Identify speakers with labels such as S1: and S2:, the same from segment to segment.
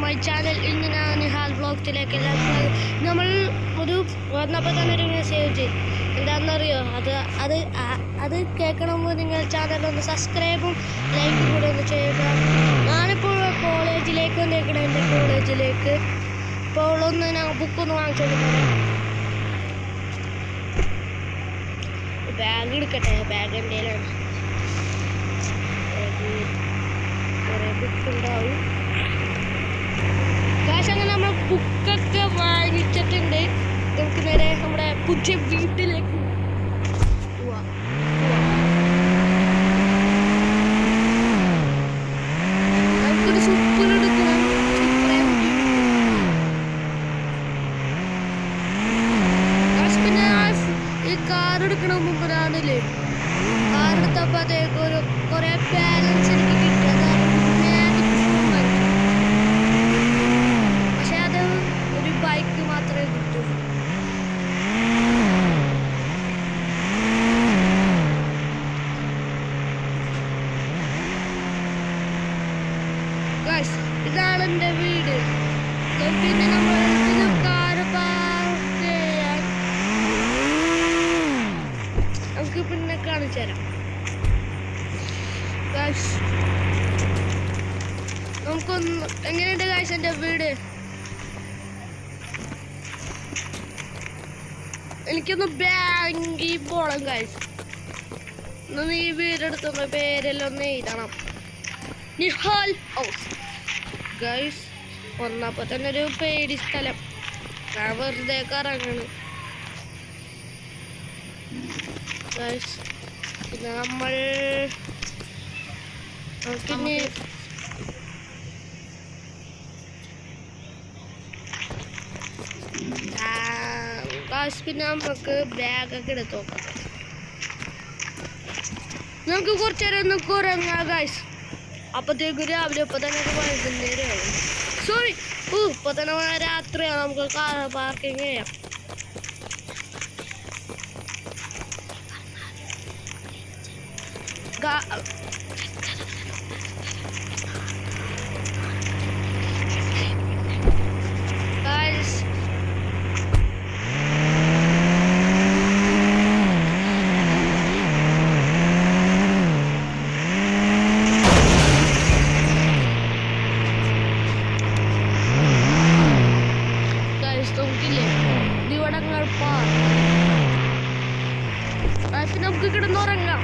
S1: My channel. ഇന്ന് ഞാൻ നിഹാൽ വ്ളോഗ്സിലേക്ക് എല്ലാവർക്കും നമ്മൾ ഒരു വന്നപ്പോൾ തന്നെ ഒരു മെസ്സേജ് ചെയ്തു. എന്താണെന്നറിയോ? അത് കേൾക്കണമെങ്കിൽ നിങ്ങൾ ചാനലൊന്ന് സബ്സ്ക്രൈബും ലൈക്കും കൂടെ ഒന്ന് ചെയ്യുക. ഞാനിപ്പോൾ കോളേജിലേക്ക് വന്നേക്കണം, എൻ്റെ കോളേജിലേക്ക്. ഇപ്പോൾ ഒന്ന് ഞാൻ ബുക്കൊന്ന് വാങ്ങിച്ചോണ്ട് ബാഗ് എടുക്കട്ടെ. ബാഗ് എന്തെങ്കിലും കുറേ ബുക്ക് ഉണ്ടാവും. അങ്ങനെ നമ്മൾ ബുക്കൊക്കെ വാങ്ങിച്ചിട്ടുണ്ട്. നമുക്ക് നേരെ നമ്മുടെ പുതിയ വീട്ടിലേക്ക് പോവാം. നമുക്കൊരു സൂപ്പറെടുക്കണം. പിന്നെ ഈ കാർ എടുക്കണ മുമ്പിലാണല്ലേ, കാർ എടുത്തപ്പോഴത്തേക്ക് ഒരു കുറേ ബാലൻസ് എനിക്ക് കിട്ടിയത്. പക്ഷെ അത് ഒരു ബൈക്ക് മാത്രമേ കിട്ടൂ. ഇതാണ് എൻ്റെ വീട്. പിന്നെ നമ്മൾ ഇത് കാർ പാർക്ക് ചെയ്യാൻ നമുക്ക് പിന്നെ കാണിച്ചു തരാം. നമുക്കൊന്ന് എങ്ങനെയുണ്ട് ഗായ്സ് എൻ്റെ വീട്? എനിക്കൊന്ന് ബാങ്കിൽ പോകണം ഗായ്സ്. ഒന്ന് ഈ വീടെടുത്തുള്ള പേരെല്ലാം ഒന്ന് എഴുതണം. Nihal house guys. വന്നപ്പോൾ തന്നെ ഒരു പേടി സ്ഥലം. ഞാൻ വെറുതെ കറങ്ങണ് ഗായ്സ്. പിന്നെ നമ്മൾ നമുക്കിനി പിന്നെ നമുക്ക് ബാഗൊക്കെ എടുത്ത് നോക്കാം. നമുക്ക് കുറച്ച് നേരം ഒന്ന് കുറങ്ങാം ഗായ്സ്. അപ്പോഴത്തേക്ക് രാവിലെ ഇപ്പം തന്നെ വൈകുന്നേരമാണ്. സോറി, ഇപ്പം തന്നെ രാത്രിയാണ്. നമുക്ക് കാർ പാർക്കിങ് ചെയ്യാം. നമുക്ക് കിടന്നുറങ്ങാം.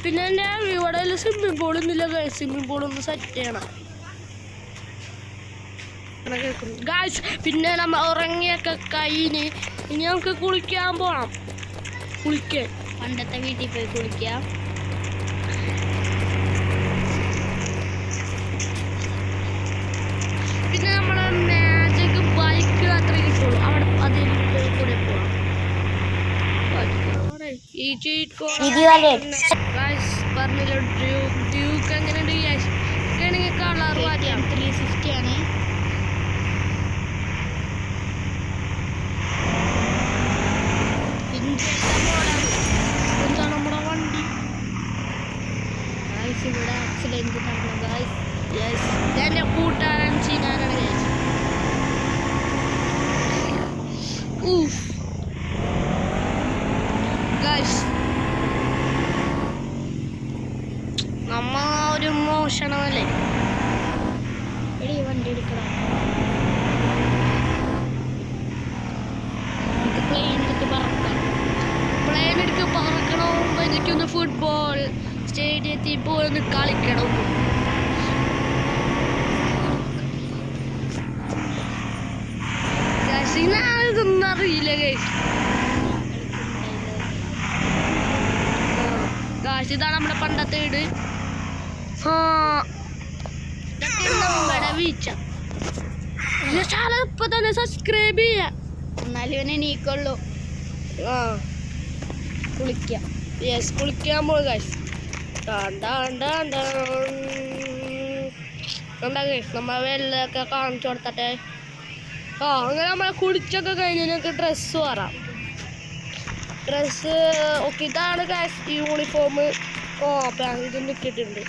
S1: പിന്നെ എൻ്റെ ഇവിടെ സ്വിമ്മിംഗ് പൂൾ ഒന്നുമില്ല. സ്വിമ്മിംഗ് പൂൾ ഒന്ന് സെറ്റ് ചെയ്യണം ഗായ്സ്. പിന്നെ നമ്മൾ ഉറങ്ങിയൊക്കെ കഴിഞ്ഞ് ഇനി നമുക്ക് കുളിക്കാൻ പോകണം. കുളിക്കാൻ പണ്ടത്തെ വീട്ടിൽ പോയി കുളിക്കാം. പിന്നെ നമ്മളെ മാജിക് ബൈക്ക് അത്ര കിട്ടുള്ളൂ. അവിടെ അതിൽ കൂടെ പോവാം. പറഞ്ഞല്ലോ ഡ്യൂക്ക് എങ്ങനെയുണ്ട് ഗ്യാസ്? ആണെങ്കിൽ കളർ മാറ്റാം. 350 ആണ്. എന്താണ് നമ്മുടെ വണ്ടി ഗായ്സ്? ഇവിടെ ആക്സിഡന്റ് നടന്നു ഗായ്സ്. യെസ്, എൻ്റെ കൂട്ടുകാരൻ ചീനാനാണ് ഗായ്സ്. ഗായ്സ് നമ്മ ഒരു മോഷണമല്ലേ? എടി വണ്ടി എടുക്കണം. നമുക്ക് പ്ലെയിൻ എടുത്ത് പറക്കണം. പ്ലെയിൻ എടുത്ത് പറക്കണോ? എനിക്കൊന്ന് ഫുട്ബോൾ സ്റ്റേഡിയത്തിൽ പോയി ഒന്ന് കളിക്കണം. ഇതൊന്നും അറിയില്ല ഗൈസ്. ഇതാണ് നമ്മുടെ പണ്ടത്തെ വീട്. നമ്മുടെ വീഴ്ച. ഇപ്പൊ തന്നെ സബ്സ്ക്രൈബ് ചെയ്യാം, എന്നാലും ഇവനെ നീക്കുള്ളൂ. കുളിക്കാം. യെസ്, കുളിക്കാൻ പോകും ഗൈസ്. എന്താ ഗൈസ്, നമ്മൾ വെള്ളമൊക്കെ കാണിച്ചു കൊടുത്തട്ടെ. അങ്ങനെ നമ്മളെ കുളിച്ചൊക്കെ കഴിഞ്ഞ് ഞങ്ങൾക്ക് ഡ്രസ്സ് മാറാം. ഡ്രസ്സ് ഒക്കെ ഇതാണ് ഗൈസ് യൂണിഫോം. ഓ ഇതൊന്നും ഇട്ടിട്ടുണ്ട്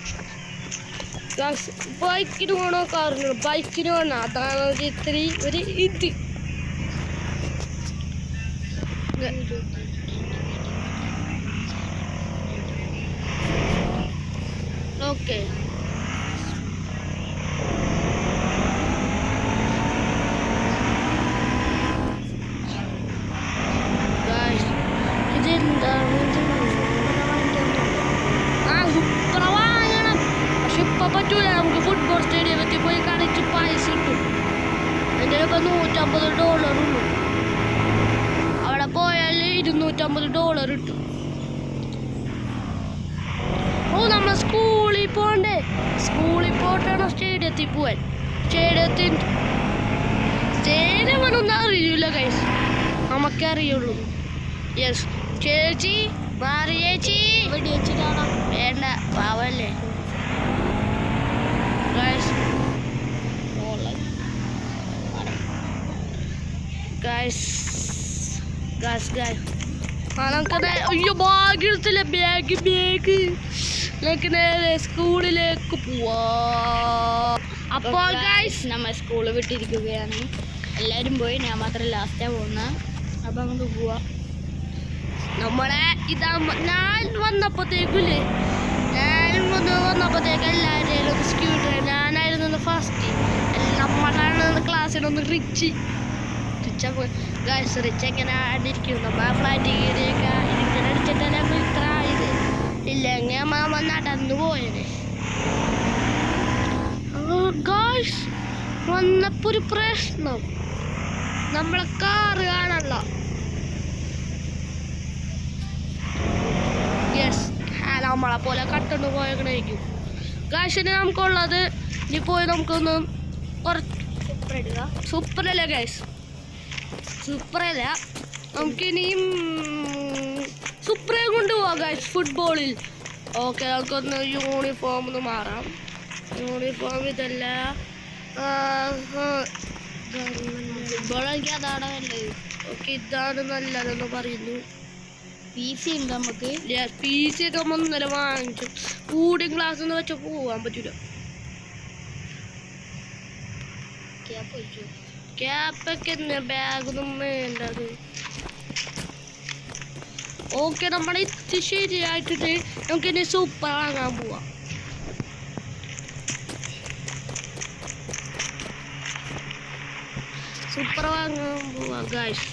S1: ഗൈസ്. ബൈക്കിന് വേണോ കാറിന്? ബൈക്കിന് വേണം. അതാണ് ഇത്തിരി ഒരു ഇത്. ഓക്കെ ഇതെന്താണ്? സൂപ്പർ വാങ്ങണം. പക്ഷെ ഇപ്പൊ പറ്റൂല. നമുക്ക് ഫുട്ബോൾ സ്റ്റേഡിയത്തിൽ പോയി കളിച്ച് പൈസ കിട്ടും. എൻ്റെ ഇപ്പം $150 ഉള്ളൂ. അവിടെ പോയാൽ $250 കിട്ടും. ഓ നമ്മൾ സ്കൂളിൽ പോകണ്ടേ? സ്കൂളിൽ പോയിട്ടാണോ സ്റ്റേഡിയത്തിൽ പോവാൻ? സ്റ്റേഡിയം ഒന്നും അറിയില്ല ഗൈസ്, നമുക്കറിയുള്ളൂ. യെസ് ചേച്ചി മാറി ചേച്ചി വെടിവെച്ച് കാണാം. വേണ്ട പാവല്ലേ ഗൈസ്. ഗൈസ് ഗൈസ് ഗൈസ് നമുക്കത് അയ്യോ ബാഗ് എടുത്തില്ല. ബാഗ് നമുക്ക് നേരെ സ്കൂളിലേക്ക് പോവാ. അപ്പോൾ ഗൈസ് നമ്മൾ സ്കൂള് വിട്ടിരിക്കുകയാണ്. എല്ലാവരും പോയി, ഞാൻ മാത്രം ലാസ്റ്റാണ് പോകുന്നത്. അപ്പം നമുക്ക് പോവാം. നമ്മളെ ഞാൻ വന്നപ്പോഴത്തേക്കില്ലേ, എല്ലാവരും സ്ക്യൂട്ടർ ഞാനായിരുന്നു ഫസ്റ്റ്. നമ്മളാണ് ക്ലാസ്സിലൊന്ന് റിച്ച് എങ്ങനെ അടിക്കും. നമ്മൾ ഫ്ലൈറ്റ് കയറിയൊക്കെ ഇങ്ങനെ അടിച്ചിട്ടല്ലേ ഇത്ര ആയത്. ഇല്ലെങ്കിൽ മാമ നടന്നു പോയത്. ഗായ്സ് വന്നപ്പോ ഒരു പ്രശ്നം, നമ്മളെ കാറ് കാണല്ല. യെസ് നമ്മളെ പോലെ കട്ടണ്ട് പോയേക്കണായിരിക്കും. ഗായ്സിന് നമുക്കുള്ളത് ഇനി പോയി നമുക്കൊന്ന് കുറച്ച് സൂപ്പറല്ല ഗൈസ്, സൂപ്പറല്ല. നമുക്കിനിയും സൂപ്പറെ കൊണ്ടുപോകാം ഗൈസ് ഫുട്ബോളിൽ. ഓക്കെ നമുക്കൊന്ന് യൂണിഫോം ഒന്ന് മാറാം. യൂണിഫോം ഇതല്ല, ഫുട്ബോൾ എനിക്ക് അതാണ് നല്ലത്. ഓക്കെ ഇതാണ് നല്ലതെന്ന് പറയുന്നു. PC ഉണ്ട് നമുക്ക്. PC ഒക്കെ നമ്മൾ ഇന്നലെ വാങ്ങിച്ചു. കൂടിയും ക്ലാസ് എന്ന് വെച്ചാൽ പോവാൻ പറ്റൂല. ക്യാപ്പൊക്കെ ബാഗൊന്നും വേണ്ടത്. ഓക്കെ നമ്മുടെ ഇത് ശരിയായിട്ടിട്ട് നമുക്കിനി സൂപ്പർ വാങ്ങാൻ പോവാം. സൂപ്പർ വാങ്ങാൻ പോവാ ഗൈസ്.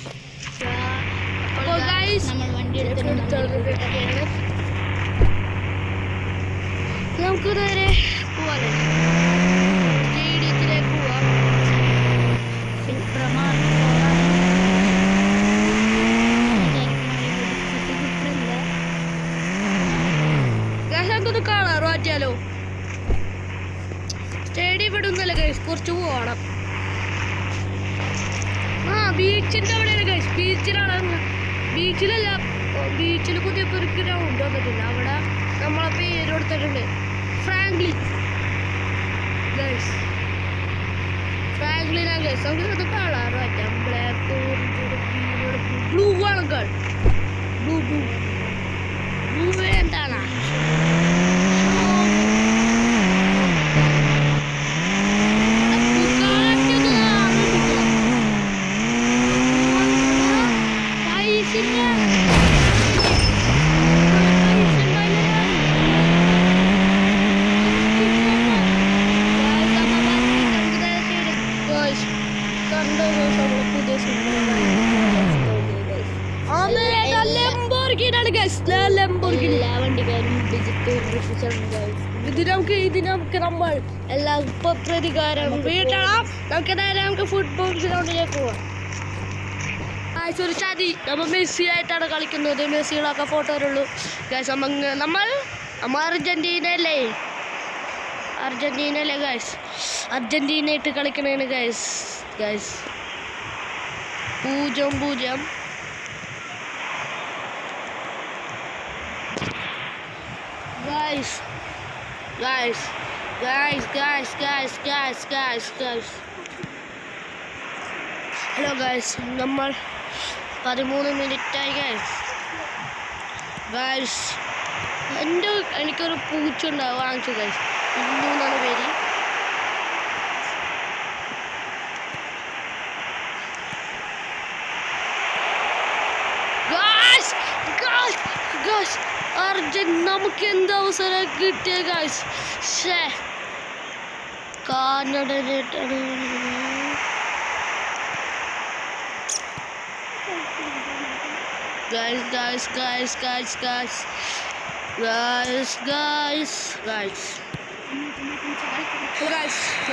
S1: അപ്പോൾ ഗൈസ് നമ്മൾ വണ്ടി എടുത്തിട്ട് നമുക്ക് നേരെ പോവാല്ലേ സ്റ്റേഡിയത്തിലേക്ക് പോവാം. നമുക്കൊന്ന് കാണാറോ പറ്റിയാലോ? സ്റ്റേഡിയം വിടുന്നല്ലേ ഗൈസ്, കുറച്ച് പോകണം. ബീച്ചിൻ്റെ അവിടെയാണ് ഗൈസ്. ബീച്ചിലാണ്, ബീച്ചിലല്ല, ബീച്ചിൽ പുതിയപ്പോൾ ഒരു ഗ്രൗണ്ട് വന്നിട്ടില്ല. അവിടെ നമ്മളെ പേര് കൊടുത്തിട്ടുണ്ട്, ഫ്രാങ്ക്ലിൻ ഗൈസ്. ഫ്രാങ്ക്ലിനാണ് ഗൈസ്. നമുക്ക് അത് കളർ പറ്റാം. ബ്ലാക്ക്, ബ്ലൂ ആണ് കൾ. ബ്ലൂ ബ്ലൂ ബ്ലൂ എന്താണ്? ഇത് നമുക്ക് നമ്മൾ എല്ലാ പ്രതികാരം വീട്ടണം. നമുക്ക് നേരെ നമുക്ക് ഫുട്ബോൾ ഗ്രൗണ്ടിലേക്ക് പോവാം. ഒരു ചതി, നമ്മൾ മെസ്സി ആയിട്ടാണ് കളിക്കുന്നത്. മെസ്സികളൊക്കെ ഫോട്ടോ വരുള്ളൂ ഗൈസ്. നമ്മൾ അർജന്റീനയല്ലേ ഗൈസ്. അർജന്റീന ആയിട്ട് കളിക്കണേന് ഗൈസ്. 0-0 guys. ഹലോ ഗൈസ്, നമ്മൾ 13 മിനിറ്റായി ഗൈസ്. ഗൈസ് എനിക്കൊരു പൂച്ച ഉണ്ടാവും വാങ്ങിച്ചു ഗൈസ്. ഇന്നു എന്നാണ് പേര്. അർജൻ നമുക്ക് എന്ത് അവസരം കിട്ടിയ ഗൈസ്. കാനഡനായിട്ടാണ്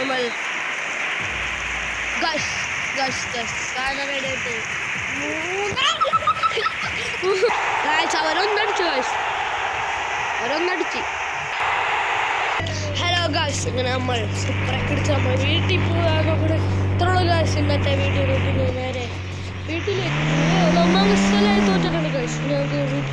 S1: നമ്മൾ അവരൊന്നടിച്ച്. ഹലോ ഗായ്സ്, ഇങ്ങനെ നമ്മൾ സൂപ്പറൊക്കെ അടിച്ച് നമ്മൾ വീട്ടിൽ പോകാൻ നോക്കണേ. ഇത്രയുള്ള ഗായ്സ് ഇന്നത്തെ വീഡിയോ. നേരെ വീട്ടിലേക്ക് 9 സ്ഥലമായി തോറ്റിട്ടുണ്ട്